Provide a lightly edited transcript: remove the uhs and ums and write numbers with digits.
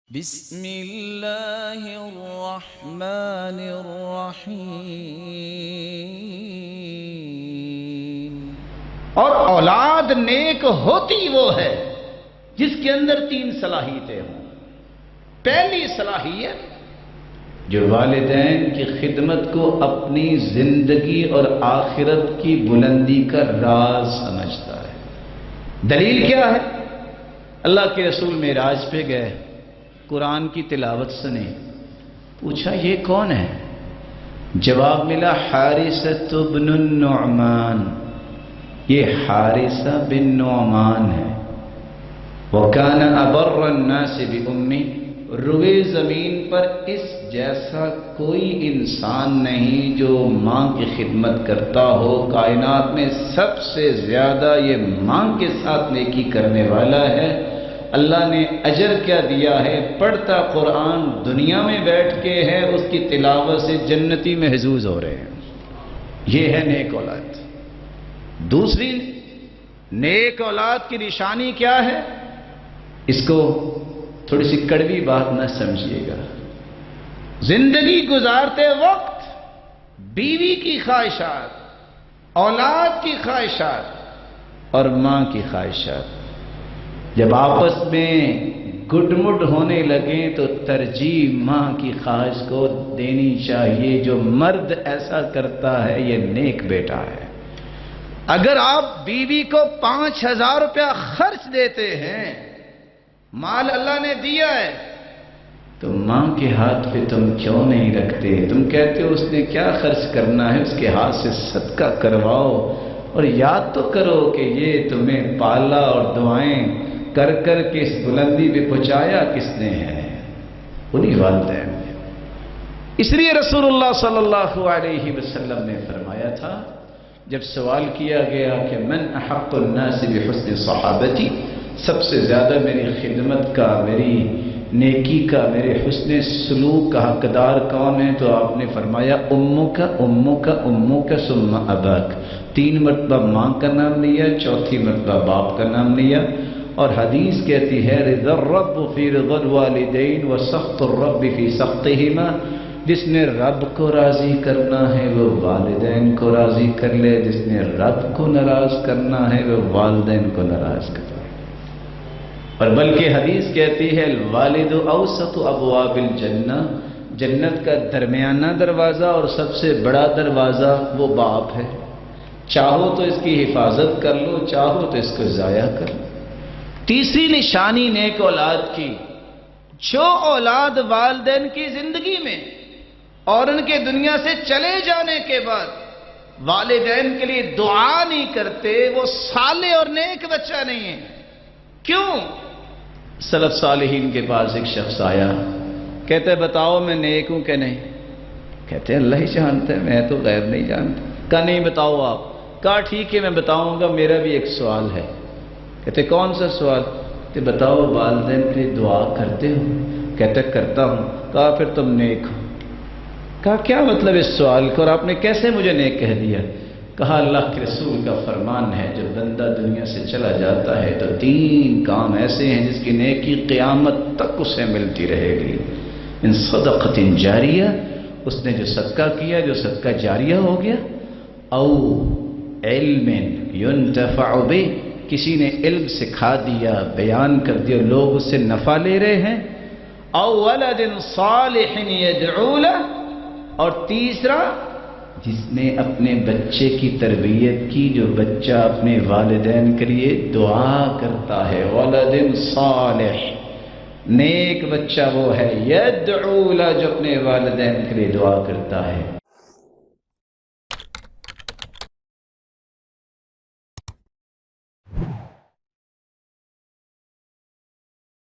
بسم اللہ الرحمن الرحیم۔ اور اولاد نیک ہوتی وہ ہے جس کے اندر 3 صلاحیتیں ہوں۔ پہلی صلاحیت جو والدین کی خدمت کو اپنی زندگی اور آخرت کی بلندی کا راز سمجھتا ہے۔ دلیل کیا ہے؟ اللہ کے رسول معراج پہ گئے، قرآن کی تلاوت سنے، پوچھا یہ کون ہے؟ جواب ملا حارثہ بن النعمان، یہ حارثہ بن نعمان ہے۔ وَكَانَ أَبَرَّ النَّاسِ بِأُمِّهِ، روئے زمین پر اس جیسا کوئی انسان نہیں جو ماں کی خدمت کرتا ہو۔ کائنات میں سب سے زیادہ یہ ماں کے ساتھ نیکی کرنے والا ہے۔ اللہ نے اجر کیا دیا ہے؟ پڑھتا قرآن دنیا میں بیٹھ کے ہے، اس کی تلاوت سے جنتی محظوظ ہو رہے ہیں۔ یہ ہے نیک اولاد۔ دوسری نیک اولاد کی نشانی کیا ہے؟ اس کو تھوڑی سی کڑوی بات نہ سمجھیے گا، زندگی گزارتے وقت بیوی کی خواہشات، اولاد کی خواہشات اور ماں کی خواہشات جب آپس میں گٹ مٹ ہونے لگیں تو ترجیح ماں کی خواہش کو دینی چاہیے۔ جو مرد ایسا کرتا ہے یہ نیک بیٹا ہے۔ اگر آپ بیوی کو 5000 روپیہ خرچ دیتے ہیں، مال اللہ نے دیا ہے، تو ماں کے ہاتھ پہ تم کیوں نہیں رکھتے؟ تم کہتے ہو اس نے کیا خرچ کرنا ہے، اس کے ہاتھ سے صدقہ کرواؤ، اور یاد تو کرو کہ یہ تمہیں پالا اور دعائیں کر کر کے اس بلندی پہ پہنچایا کس نے ہے؟ انہی والدین نے۔ اس لیے رسول اللہ صلی اللہ علیہ وسلم نے فرمایا تھا، جب سوال کیا گیا کہ من احق الناس بحسن صحابتی، سب سے زیادہ میری خدمت کا، میری نیکی کا، میرے حسن سلوک کا حقدار کون ہے؟ تو آپ نے فرمایا امک امک امک ثم اباک۔ 3 مرتبہ ماں کا نام لیا، 4تھی مرتبہ باپ کا نام لیا۔ اور حدیث کہتی ہے رضا الرب فی رضا الوالدین وسخط الرب فی سخطہما، جس نے رب کو راضی کرنا ہے وہ والدین کو راضی کر لے، جس نے رب کو ناراض کرنا ہے وہ والدین کو ناراض کر لے۔ اور بلکہ حدیث کہتی ہے الوالد اوسط ابواب الجنہ، جنت کا درمیانہ دروازہ اور سب سے بڑا دروازہ وہ باپ ہے۔ چاہو تو اس کی حفاظت کر لو، چاہو تو اس کو ضائع کر لو۔ تیسری نشانی نیک اولاد کی، جو اولاد والدین کی زندگی میں اور ان کے دنیا سے چلے جانے کے بعد والدین کے لیے دعا نہیں کرتے، وہ صالح اور نیک بچہ نہیں ہے۔ کیوں؟ سلف صالحین کے پاس ایک شخص آیا، کہتے بتاؤ میں نیک ہوں کہ نہیں؟ کہتے اللہ ہی جانتا ہے، میں تو غیب نہیں جانتا۔ کہا نہیں بتاؤ آپ۔ کہا ٹھیک ہے میں بتاؤں گا، میرا بھی ایک سوال ہے۔ کہتے کون سا سوال؟ کہ بتاؤ والدین کے لیے دعا کرتے ہو؟ کہتے کرتا ہوں۔ کہا پھر تم نیک ہو۔ کہا کیا مطلب اس سوال کا، اور آپ نے کیسے مجھے نیک کہہ دیا؟ کہا اللہ کے رسول کا فرمان ہے جب بندہ دنیا سے چلا جاتا ہے تو 3 کام ایسے ہیں جس کی نیکی قیامت تک اسے ملتی رہے گی۔ ان صدقۃ جاریہ، اس نے جو صدقہ کیا، جو صدقہ جاریہ ہو گیا، او علم ينتفع به، کسی نے علم سکھا دیا، بیان کر دیا، لوگ اس سے نفع لے رہے ہیں، او ولد صالح يدعو له، اور تیسرا جس نے اپنے بچے کی تربیت کی، جو بچہ اپنے والدین کے لیے دعا کرتا ہے۔ ولد صالح، نیک بچہ وہ ہے، يدعو له، جو اپنے والدین کے لیے دعا کرتا ہے۔